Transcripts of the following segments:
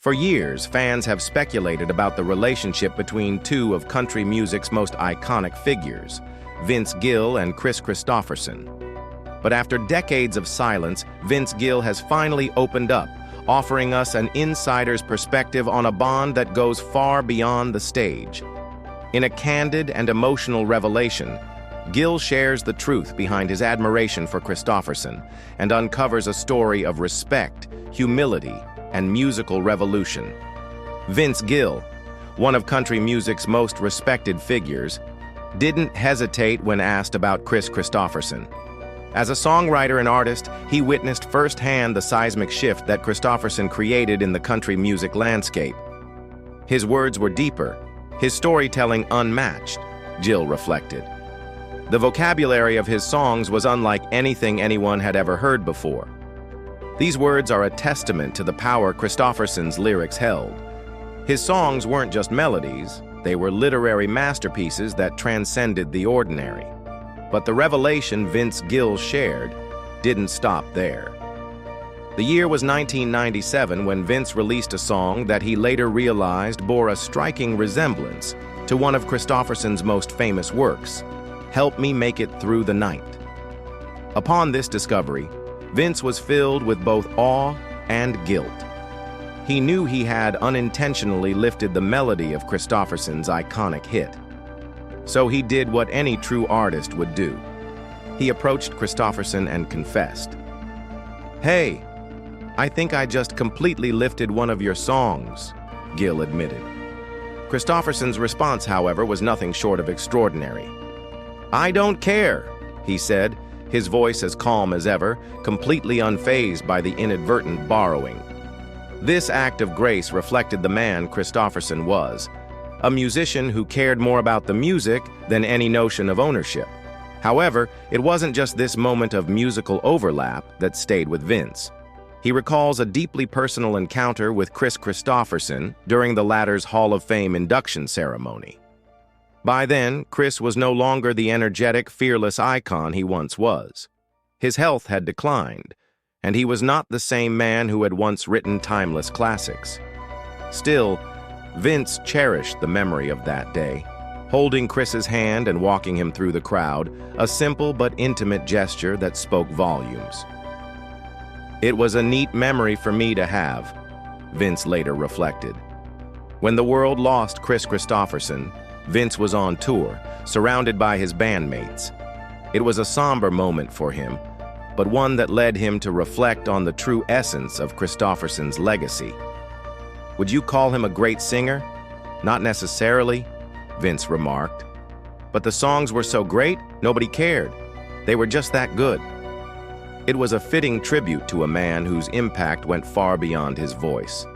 For years, fans have speculated about the relationship between two of country music's most iconic figures, Vince Gill and Kris Kristofferson. But after decades of silence, Vince Gill has finally opened up, offering us an insider's perspective on a bond that goes far beyond the stage. In a candid and emotional revelation, Gill shares the truth behind his admiration for Kristofferson and uncovers a story of respect, humility, and musical revolution. Vince Gill, one of country music's most respected figures, didn't hesitate when asked about Kris Kristofferson. As a songwriter and artist, he witnessed firsthand the seismic shift that Kristofferson created in the country music landscape. His words were deeper, his storytelling unmatched, Gill reflected. The vocabulary of his songs was unlike anything anyone had ever heard before. These words are a testament to the power Kristofferson's lyrics held. His songs weren't just melodies, they were literary masterpieces that transcended the ordinary. But the revelation Vince Gill shared didn't stop there. The year was 1997 when Vince released a song that he later realized bore a striking resemblance to one of Kristofferson's most famous works, "Help Me Make It Through the Night." Upon this discovery, Vince was filled with both awe and guilt. He knew he had unintentionally lifted the melody of Kristofferson's iconic hit. So he did what any true artist would do. He approached Kristofferson and confessed, "Hey, I think I just completely lifted one of your songs," Gill admitted. Kristofferson's response, however, was nothing short of extraordinary. "I don't care," he said, his voice as calm as ever, completely unfazed by the inadvertent borrowing. This act of grace reflected the man Kristofferson was, a musician who cared more about the music than any notion of ownership. However, it wasn't just this moment of musical overlap that stayed with Vince. He recalls a deeply personal encounter with Kris Kristofferson during the latter's Hall of Fame induction ceremony. By then, Kris was no longer the energetic, fearless icon he once was. His health had declined, and he was not the same man who had once written timeless classics. Still, Vince cherished the memory of that day, holding Kris's hand and walking him through the crowd, a simple but intimate gesture that spoke volumes. "It was a neat memory for me to have," Vince later reflected. When the world lost Kris Kristofferson, Vince was on tour, surrounded by his bandmates. It was a somber moment for him, but one that led him to reflect on the true essence of Kristofferson's legacy. "Would you call him a great singer? Not necessarily," Vince remarked. "But the songs were so great, nobody cared. They were just that good." It was a fitting tribute to a man whose impact went far beyond his voice.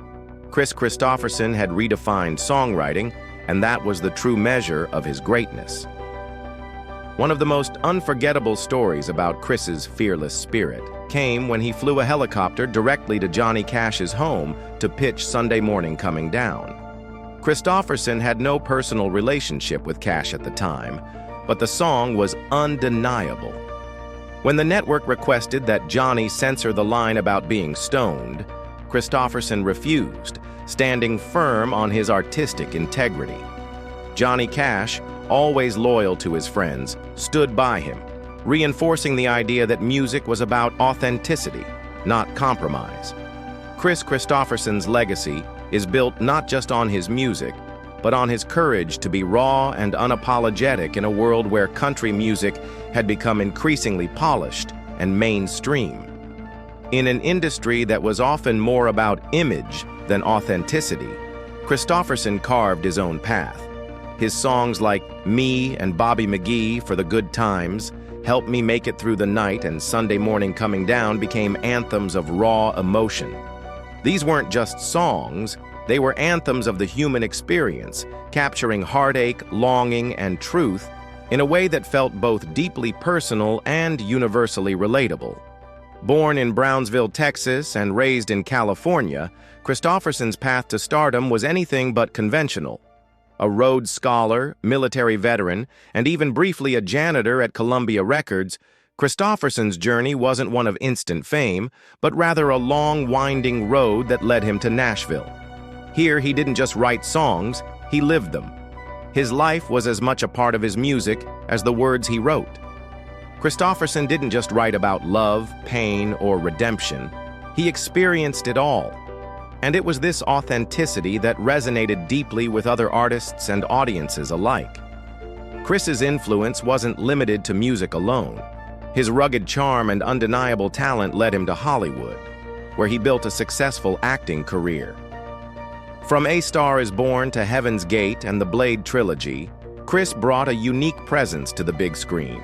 Kris Kristofferson had redefined songwriting, and that was the true measure of his greatness. One of the most unforgettable stories about Kris's fearless spirit came when he flew a helicopter directly to Johnny Cash's home to pitch Sunday Morning Coming Down. Kristofferson had no personal relationship with Cash at the time, but the song was undeniable. When the network requested that Johnny censor the line about being stoned, Kristofferson refused, standing firm on his artistic integrity. Johnny Cash, always loyal to his friends, stood by him, reinforcing the idea that music was about authenticity, not compromise. Kris Kristofferson's legacy is built not just on his music, but on his courage to be raw and unapologetic in a world where country music had become increasingly polished and mainstream. In an industry that was often more about image than authenticity, Kristofferson carved his own path. His songs like Me and Bobby McGee for the Good Times, Help Me Make It Through the Night, and Sunday Morning Coming Down became anthems of raw emotion. These weren't just songs, they were anthems of the human experience, capturing heartache, longing, and truth in a way that felt both deeply personal and universally relatable. Born in Brownsville, Texas, and raised in California, Kristofferson's path to stardom was anything but conventional. A Rhodes Scholar, military veteran, and even briefly a janitor at Columbia Records, Kristofferson's journey wasn't one of instant fame, but rather a long, winding road that led him to Nashville. Here, he didn't just write songs, he lived them. His life was as much a part of his music as the words he wrote. Kristofferson didn't just write about love, pain, or redemption. He experienced it all. And it was this authenticity that resonated deeply with other artists and audiences alike. Kris's influence wasn't limited to music alone. His rugged charm and undeniable talent led him to Hollywood, where he built a successful acting career. From A Star is Born to Heaven's Gate and the Blade trilogy, Kris brought a unique presence to the big screen.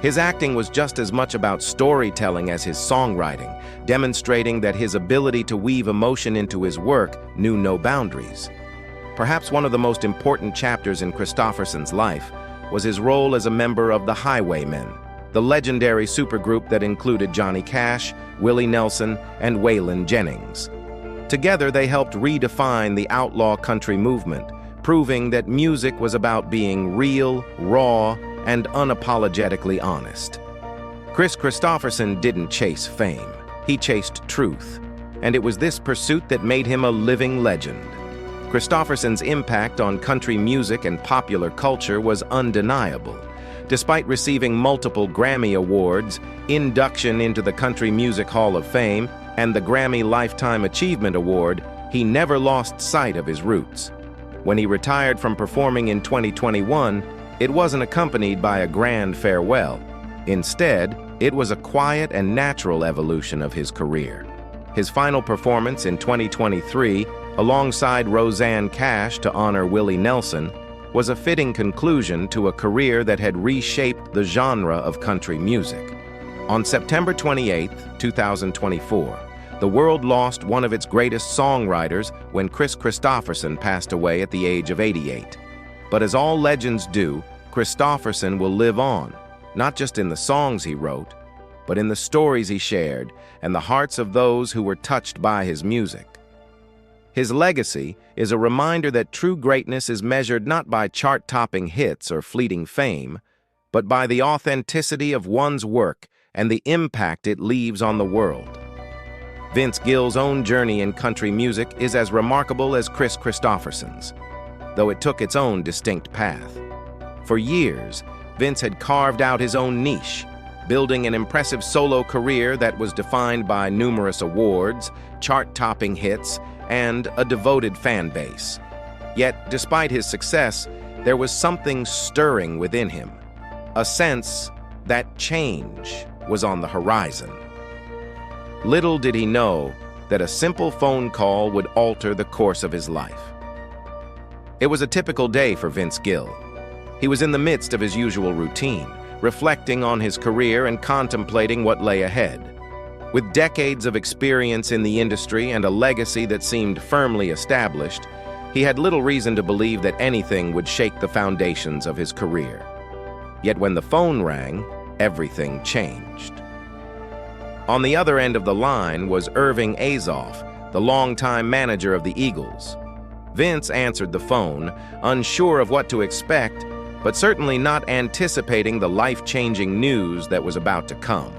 His acting was just as much about storytelling as his songwriting, demonstrating that his ability to weave emotion into his work knew no boundaries. Perhaps one of the most important chapters in Kristofferson's life was his role as a member of the Highwaymen, the legendary supergroup that included Johnny Cash, Willie Nelson, and Waylon Jennings. Together, they helped redefine the outlaw country movement, proving that music was about being real, raw, and unapologetically honest. Kris Kristofferson didn't chase fame. He chased truth, and it was this pursuit that made him a living legend. Kristofferson's impact on country music and popular culture was undeniable. Despite receiving multiple Grammy Awards, induction into the Country Music Hall of Fame, and the Grammy Lifetime Achievement Award, he never lost sight of his roots. When he retired from performing in 2021, it wasn't accompanied by a grand farewell. Instead, it was a quiet and natural evolution of his career. His final performance in 2023, alongside Rosanne Cash to honor Willie Nelson, was a fitting conclusion to a career that had reshaped the genre of country music. On September 28, 2024, the world lost one of its greatest songwriters when Kris Kristofferson passed away at the age of 88. But as all legends do, Kristofferson will live on, not just in the songs he wrote, but in the stories he shared and the hearts of those who were touched by his music. His legacy is a reminder that true greatness is measured not by chart-topping hits or fleeting fame, but by the authenticity of one's work and the impact it leaves on the world. Vince Gill's own journey in country music is as remarkable as Kris Kristofferson's, though it took its own distinct path. For years, Vince had carved out his own niche, building an impressive solo career that was defined by numerous awards, chart-topping hits, and a devoted fan base. Yet, despite his success, there was something stirring within him, a sense that change was on the horizon. Little did he know that a simple phone call would alter the course of his life. It was a typical day for Vince Gill. He was in the midst of his usual routine, reflecting on his career and contemplating what lay ahead. With decades of experience in the industry and a legacy that seemed firmly established, he had little reason to believe that anything would shake the foundations of his career. Yet when the phone rang, everything changed. On the other end of the line was Irving Azoff, the longtime manager of the Eagles. Vince answered the phone, unsure of what to expect, but certainly not anticipating the life-changing news that was about to come.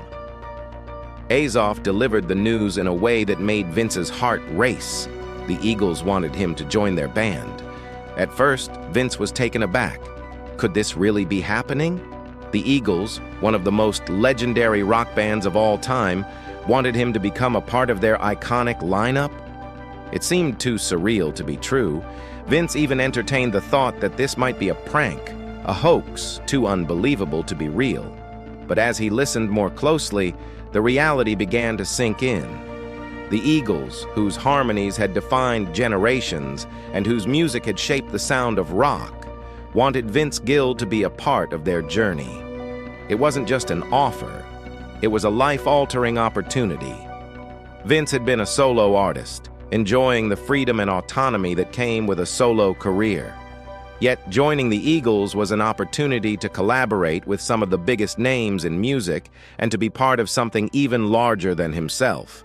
Azoff delivered the news in a way that made Vince's heart race. The Eagles wanted him to join their band. At first, Vince was taken aback. Could this really be happening? The Eagles, one of the most legendary rock bands of all time, wanted him to become a part of their iconic lineup? It seemed too surreal to be true. Vince even entertained the thought that this might be a prank, a hoax too unbelievable to be real. But as he listened more closely, the reality began to sink in. The Eagles, whose harmonies had defined generations and whose music had shaped the sound of rock, wanted Vince Gill to be a part of their journey. It wasn't just an offer, it was a life-altering opportunity. Vince had been a solo artist, enjoying the freedom and autonomy that came with a solo career. Yet joining the Eagles was an opportunity to collaborate with some of the biggest names in music and to be part of something even larger than himself.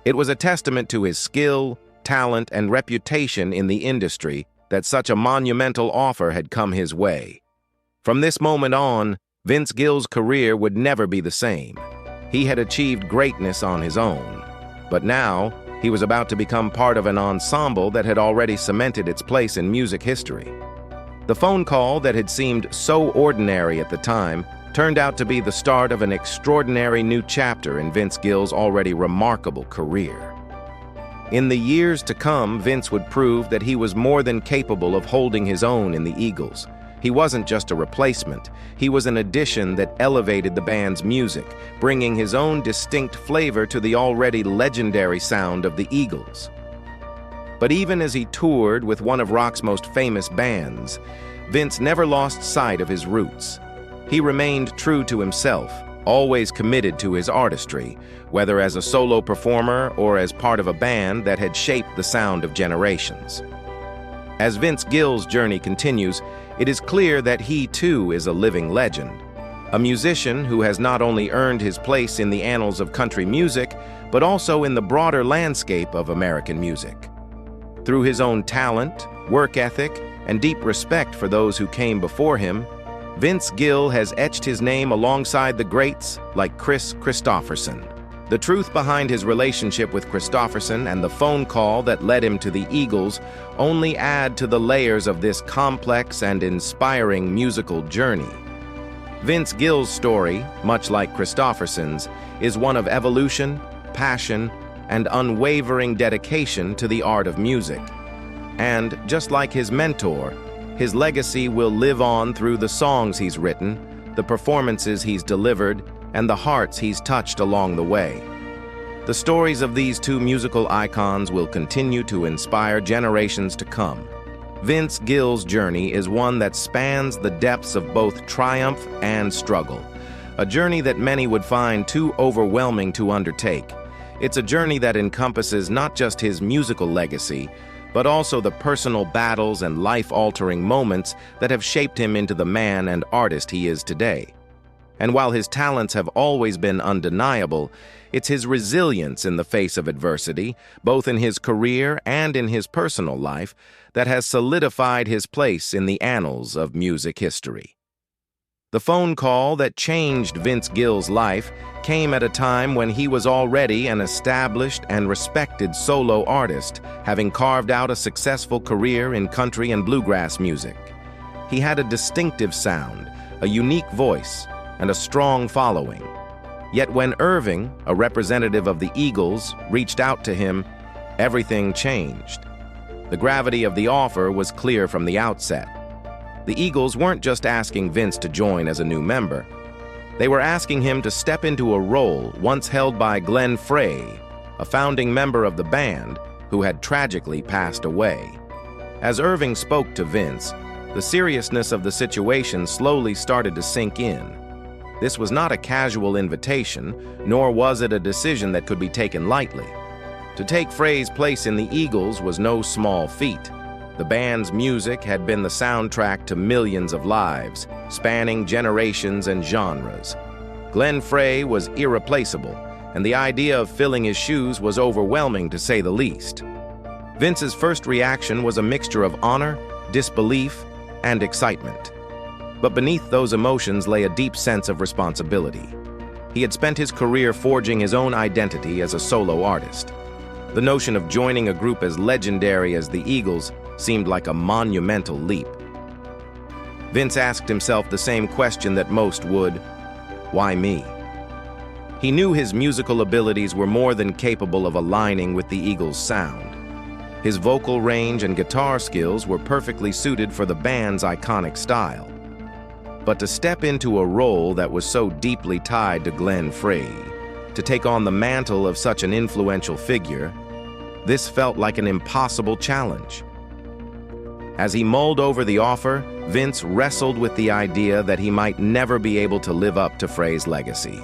It was a testament to his skill, talent, and reputation in the industry that such a monumental offer had come his way. From this moment on, Vince Gill's career would never be the same. He had achieved greatness on his own, but now He was about to become part of an ensemble that had already cemented its place in music history. The phone call that had seemed so ordinary at the time turned out to be the start of an extraordinary new chapter in Vince Gill's already remarkable career. In the years to come, Vince would prove that he was more than capable of holding his own in the Eagles. He wasn't just a replacement, he was an addition that elevated the band's music, bringing his own distinct flavor to the already legendary sound of the Eagles. But even as he toured with one of rock's most famous bands, Vince never lost sight of his roots. He remained true to himself, always committed to his artistry, whether as a solo performer or as part of a band that had shaped the sound of generations. As Vince Gill's journey continues, it is clear that he too is a living legend, a musician who has not only earned his place in the annals of country music, but also in the broader landscape of American music. Through his own talent, work ethic, and deep respect for those who came before him, Vince Gill has etched his name alongside the greats like Kris Kristofferson. The truth behind his relationship with Kristofferson and the phone call that led him to the Eagles only add to the layers of this complex and inspiring musical journey. Vince Gill's story, much like Kristofferson's, is one of evolution, passion, and unwavering dedication to the art of music. And, just like his mentor, his legacy will live on through the songs he's written, the performances he's delivered, and the hearts he's touched along the way. The stories of these two musical icons will continue to inspire generations to come. Vince Gill's journey is one that spans the depths of both triumph and struggle, a journey that many would find too overwhelming to undertake. It's a journey that encompasses not just his musical legacy, but also the personal battles and life-altering moments that have shaped him into the man and artist he is today. And while his talents have always been undeniable, it's his resilience in the face of adversity, both in his career and in his personal life, that has solidified his place in the annals of music history. The phone call that changed Vince Gill's life came at a time when he was already an established and respected solo artist, having carved out a successful career in country and bluegrass music. He had a distinctive sound, a unique voice, and a strong following. Yet when Irving, a representative of the Eagles, reached out to him, everything changed. The gravity of the offer was clear from the outset. The Eagles weren't just asking Vince to join as a new member. They were asking him to step into a role once held by Glenn Frey, a founding member of the band who had tragically passed away. As Irving spoke to Vince, the seriousness of the situation slowly started to sink in. This was not a casual invitation, nor was it a decision that could be taken lightly. To take Frey's place in the Eagles was no small feat. The band's music had been the soundtrack to millions of lives, spanning generations and genres. Glenn Frey was irreplaceable, and the idea of filling his shoes was overwhelming to say the least. Vince's first reaction was a mixture of honor, disbelief, and excitement. But beneath those emotions lay a deep sense of responsibility. He had spent his career forging his own identity as a solo artist. The notion of joining a group as legendary as the Eagles seemed like a monumental leap. Vince asked himself the same question that most would: why me? He knew his musical abilities were more than capable of aligning with the Eagles' sound. His vocal range and guitar skills were perfectly suited for the band's iconic style. But to step into a role that was so deeply tied to Glenn Frey, to take on the mantle of such an influential figure, this felt like an impossible challenge. As he mulled over the offer, Vince wrestled with the idea that he might never be able to live up to Frey's legacy.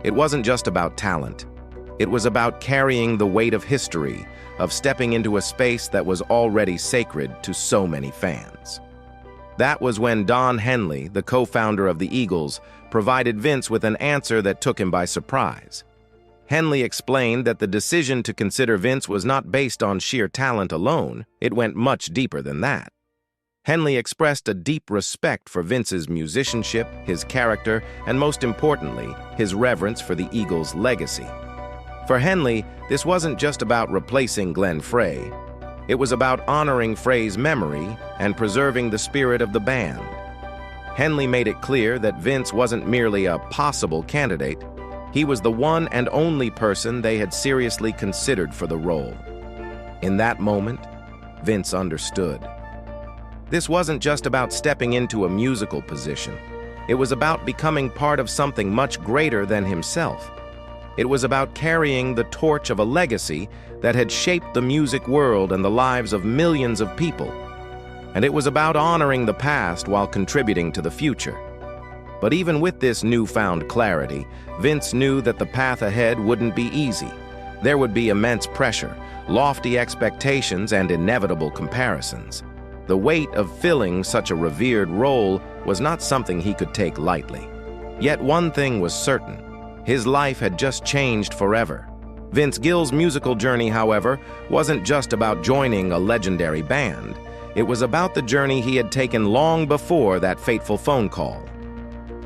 It wasn't just about talent. It was about carrying the weight of history, of stepping into a space that was already sacred to so many fans. That was when Don Henley, the co-founder of the Eagles, provided Vince with an answer that took him by surprise. Henley explained that the decision to consider Vince was not based on sheer talent alone. It went much deeper than that. Henley expressed a deep respect for Vince's musicianship, his character, and most importantly, his reverence for the Eagles' legacy. For Henley, this wasn't just about replacing Glenn Frey. It was about honoring Frey's memory and preserving the spirit of the band. Henley made it clear that Vince wasn't merely a possible candidate. He was the one and only person they had seriously considered for the role. In that moment, Vince understood. This wasn't just about stepping into a musical position. It was about becoming part of something much greater than himself. It was about carrying the torch of a legacy that had shaped the music world and the lives of millions of people. And it was about honoring the past while contributing to the future. But even with this newfound clarity, Vince knew that the path ahead wouldn't be easy. There would be immense pressure, lofty expectations, and inevitable comparisons. The weight of filling such a revered role was not something he could take lightly. Yet one thing was certain. His life had just changed forever. Vince Gill's musical journey, however, wasn't just about joining a legendary band. It was about the journey he had taken long before that fateful phone call.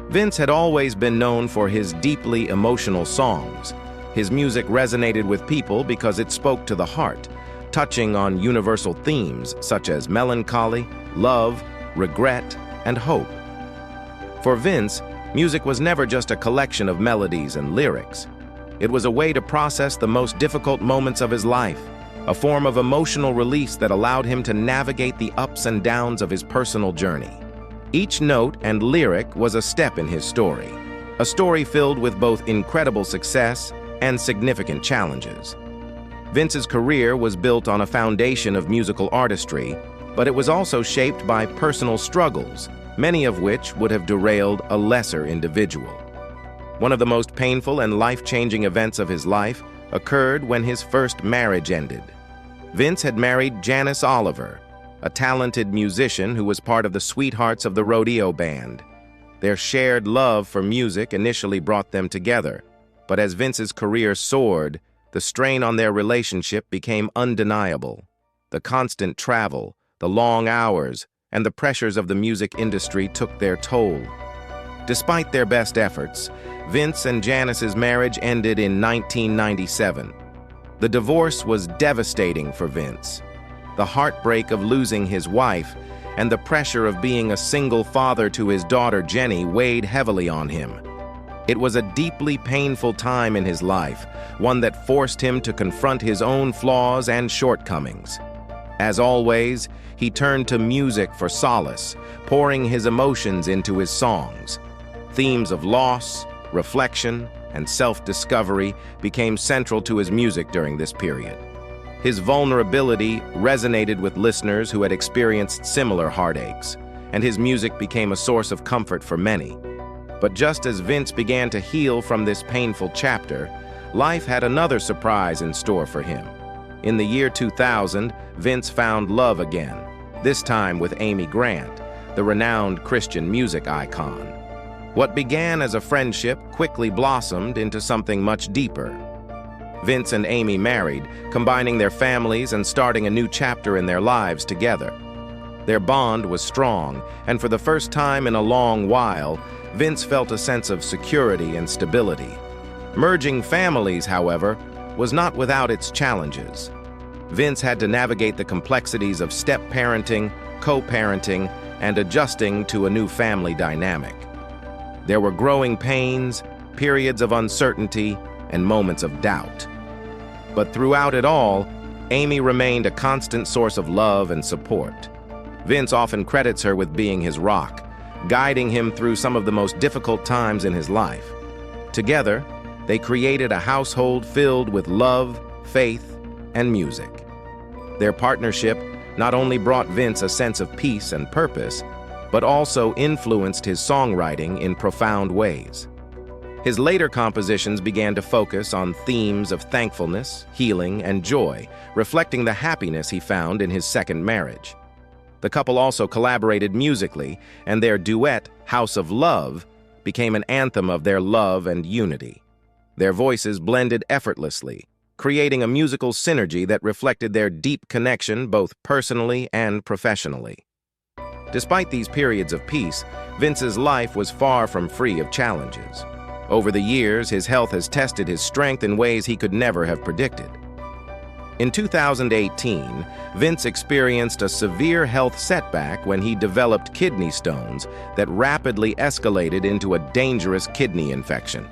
Vince had always been known for his deeply emotional songs. His music resonated with people because it spoke to the heart, touching on universal themes such as melancholy, love, regret, and hope. For Vince, music was never just a collection of melodies and lyrics. It was a way to process the most difficult moments of his life, a form of emotional release that allowed him to navigate the ups and downs of his personal journey. Each note and lyric was a step in his story, a story filled with both incredible success and significant challenges. Vince's career was built on a foundation of musical artistry, but it was also shaped by personal struggles, many of which would have derailed a lesser individual. One of the most painful and life-changing events of his life occurred when his first marriage ended. Vince had married Janice Oliver, a talented musician who was part of the Sweethearts of the Rodeo Band. Their shared love for music initially brought them together, but as Vince's career soared, the strain on their relationship became undeniable. The constant travel, the long hours, and the pressures of the music industry took their toll. Despite their best efforts, Vince and Janice's marriage ended in 1997. The divorce was devastating for Vince. The heartbreak of losing his wife and the pressure of being a single father to his daughter Jenny weighed heavily on him. It was a deeply painful time in his life, one that forced him to confront his own flaws and shortcomings. As always, he turned to music for solace, pouring his emotions into his songs. Themes of loss, reflection, and self-discovery became central to his music during this period. His vulnerability resonated with listeners who had experienced similar heartaches, and his music became a source of comfort for many. But just as Vince began to heal from this painful chapter, life had another surprise in store for him. In the year 2000, Vince found love again, this time with Amy Grant, the renowned Christian music icon. What began as a friendship quickly blossomed into something much deeper. Vince and Amy married, combining their families and starting a new chapter in their lives together. Their bond was strong, and for the first time in a long while, Vince felt a sense of security and stability. Merging families, however, was not without its challenges. Vince had to navigate the complexities of step-parenting, co-parenting, and adjusting to a new family dynamic. There were growing pains, periods of uncertainty, and moments of doubt. But throughout it all, Amy remained a constant source of love and support. Vince often credits her with being his rock, guiding him through some of the most difficult times in his life. Together, they created a household filled with love, faith, and music. Their partnership not only brought Vince a sense of peace and purpose, but also influenced his songwriting in profound ways. His later compositions began to focus on themes of thankfulness, healing, and joy, reflecting the happiness he found in his second marriage. The couple also collaborated musically, and their duet, House of Love, became an anthem of their love and unity. Their voices blended effortlessly, creating a musical synergy that reflected their deep connection both personally and professionally. Despite these periods of peace, Vince's life was far from free of challenges. Over the years, his health has tested his strength in ways he could never have predicted. In 2018, Vince experienced a severe health setback when he developed kidney stones that rapidly escalated into a dangerous kidney infection.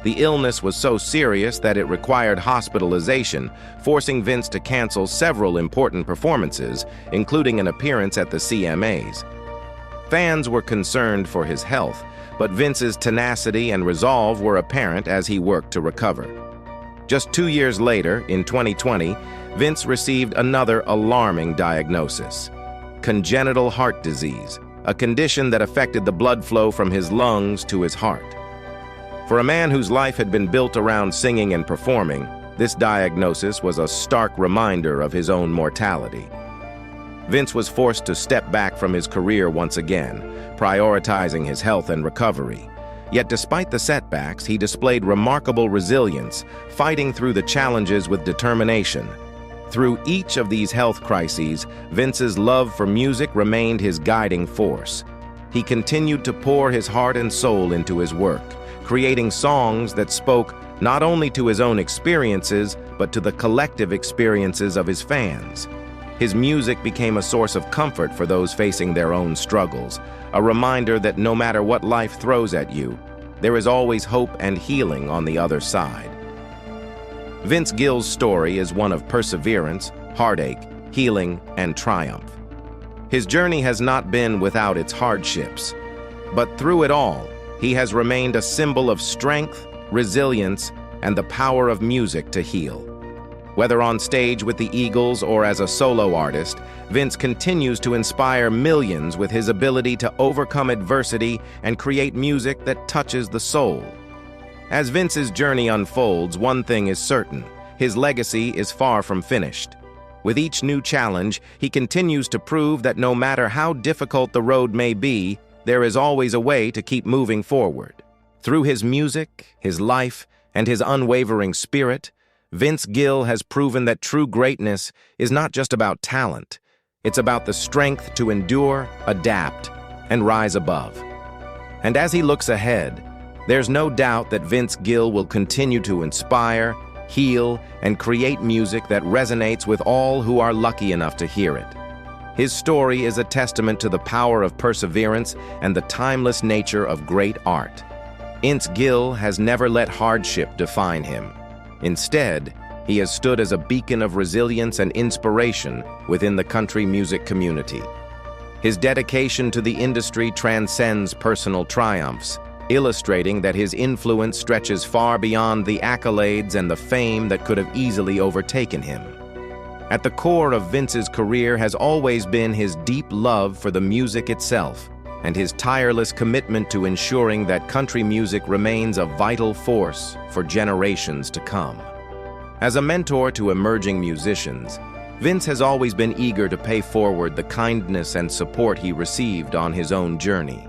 The illness was so serious that it required hospitalization, forcing Vince to cancel several important performances, including an appearance at the CMAs. Fans were concerned for his health, but Vince's tenacity and resolve were apparent as he worked to recover. Just 2 years later, in 2020, Vince received another alarming diagnosis: congenital heart disease, a condition that affected the blood flow from his lungs to his heart. For a man whose life had been built around singing and performing, this diagnosis was a stark reminder of his own mortality. Vince was forced to step back from his career once again, prioritizing his health and recovery. Yet despite the setbacks, he displayed remarkable resilience, fighting through the challenges with determination. Through each of these health crises, Vince's love for music remained his guiding force. He continued to pour his heart and soul into his work, creating songs that spoke not only to his own experiences, but to the collective experiences of his fans. His music became a source of comfort for those facing their own struggles, a reminder that no matter what life throws at you, there is always hope and healing on the other side. Vince Gill's story is one of perseverance, heartache, healing, and triumph. His journey has not been without its hardships, but through it all, he has remained a symbol of strength, resilience, and the power of music to heal. Whether on stage with the Eagles or as a solo artist, Vince continues to inspire millions with his ability to overcome adversity and create music that touches the soul. As Vince's journey unfolds, one thing is certain: his legacy is far from finished. With each new challenge, he continues to prove that no matter how difficult the road may be, there is always a way to keep moving forward. Through his music, his life, and his unwavering spirit, Vince Gill has proven that true greatness is not just about talent. It's about the strength to endure, adapt, and rise above. And as he looks ahead, there's no doubt that Vince Gill will continue to inspire, heal, and create music that resonates with all who are lucky enough to hear it. His story is a testament to the power of perseverance and the timeless nature of great art. Vince Gill has never let hardship define him. Instead, he has stood as a beacon of resilience and inspiration within the country music community. His dedication to the industry transcends personal triumphs, illustrating that his influence stretches far beyond the accolades and the fame that could have easily overtaken him. At the core of Vince's career has always been his deep love for the music itself, and his tireless commitment to ensuring that country music remains a vital force for generations to come. As a mentor to emerging musicians, Vince has always been eager to pay forward the kindness and support he received on his own journey.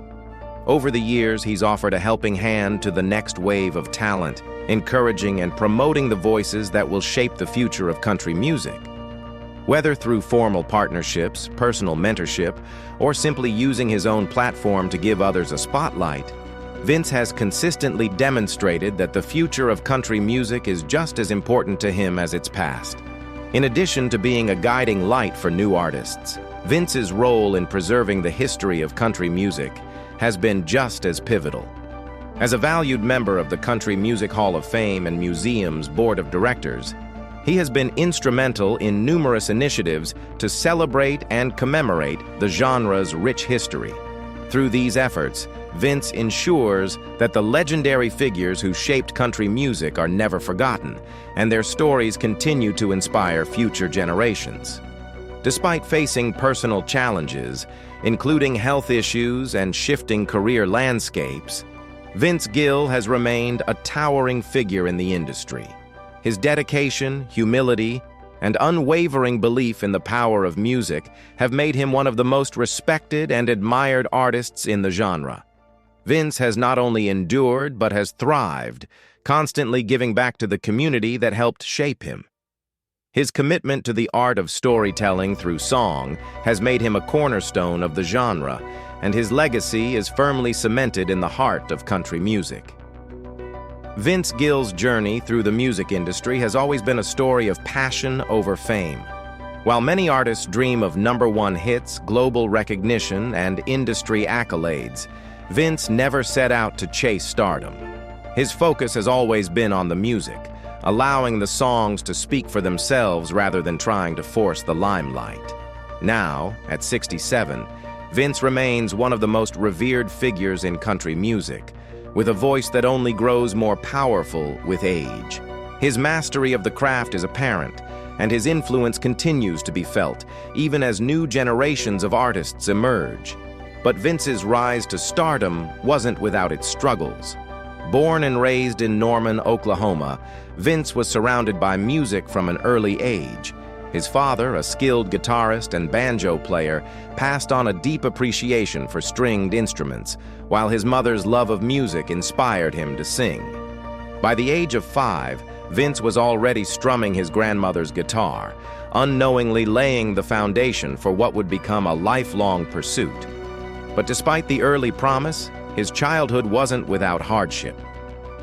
Over the years, he's offered a helping hand to the next wave of talent, encouraging and promoting the voices that will shape the future of country music. Whether through formal partnerships, personal mentorship, or simply using his own platform to give others a spotlight, Vince has consistently demonstrated that the future of country music is just as important to him as its past. In addition to being a guiding light for new artists, Vince's role in preserving the history of country music has been just as pivotal. As a valued member of the Country Music Hall of Fame and Museum's Board of Directors, he has been instrumental in numerous initiatives to celebrate and commemorate the genre's rich history. Through these efforts, Vince ensures that the legendary figures who shaped country music are never forgotten, and their stories continue to inspire future generations. Despite facing personal challenges, including health issues and shifting career landscapes, Vince Gill has remained a towering figure in the industry. His dedication, humility, and unwavering belief in the power of music have made him one of the most respected and admired artists in the genre. Vince has not only endured but has thrived, constantly giving back to the community that helped shape him. His commitment to the art of storytelling through song has made him a cornerstone of the genre, and his legacy is firmly cemented in the heart of country music. Vince Gill's journey through the music industry has always been a story of passion over fame. While many artists dream of #1 hits, global recognition, and industry accolades, Vince never set out to chase stardom. His focus has always been on the music, allowing the songs to speak for themselves rather than trying to force the limelight. Now, at 67, Vince remains one of the most revered figures in country music, with a voice that only grows more powerful with age. His mastery of the craft is apparent, and his influence continues to be felt, even as new generations of artists emerge. But Vince's rise to stardom wasn't without its struggles. Born and raised in Norman, Oklahoma, Vince was surrounded by music from an early age. His father, a skilled guitarist and banjo player, passed on a deep appreciation for stringed instruments, while his mother's love of music inspired him to sing. By the age of 5, Vince was already strumming his grandmother's guitar, unknowingly laying the foundation for what would become a lifelong pursuit. But despite the early promise, his childhood wasn't without hardship.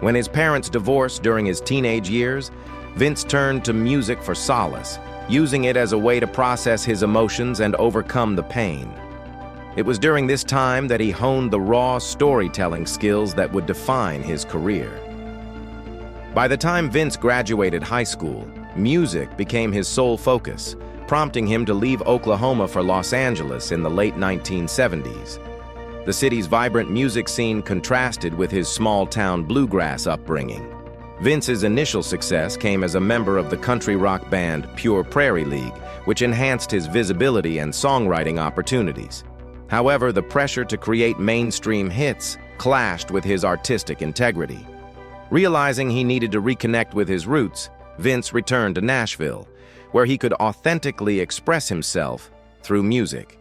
When his parents divorced during his teenage years, Vince turned to music for solace, using it as a way to process his emotions and overcome the pain. It was during this time that he honed the raw storytelling skills that would define his career. By the time Vince graduated high school, music became his sole focus, prompting him to leave Oklahoma for Los Angeles in the late 1970s. The city's vibrant music scene contrasted with his small-town bluegrass upbringing. Vince's initial success came as a member of the country rock band Pure Prairie League, which enhanced his visibility and songwriting opportunities. However, the pressure to create mainstream hits clashed with his artistic integrity. Realizing he needed to reconnect with his roots, Vince returned to Nashville, where he could authentically express himself through music.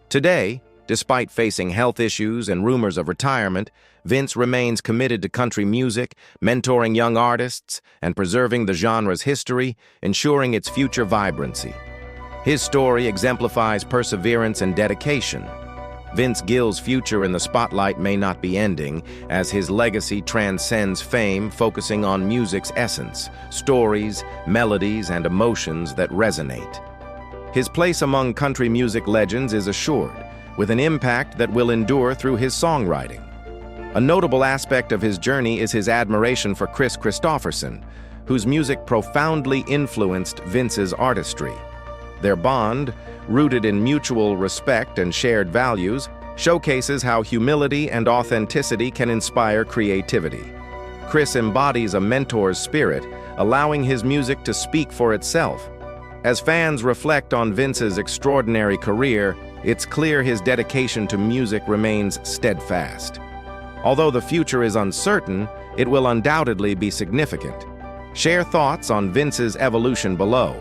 Today, despite facing health issues and rumors of retirement, Vince remains committed to country music, mentoring young artists, and preserving the genre's history, ensuring its future vibrancy. His story exemplifies perseverance and dedication. Vince Gill's future in the spotlight may not be ending, as his legacy transcends fame, focusing on music's essence, stories, melodies, and emotions that resonate. His place among country music legends is assured, with an impact that will endure through his songwriting. A notable aspect of his journey is his admiration for Kris Kristofferson, whose music profoundly influenced Vince's artistry. Their bond, rooted in mutual respect and shared values, showcases how humility and authenticity can inspire creativity. Kris embodies a mentor's spirit, allowing his music to speak for itself. As fans reflect on Vince's extraordinary career, it's clear his dedication to music remains steadfast. Although the future is uncertain, it will undoubtedly be significant. Share thoughts on Vince's evolution below.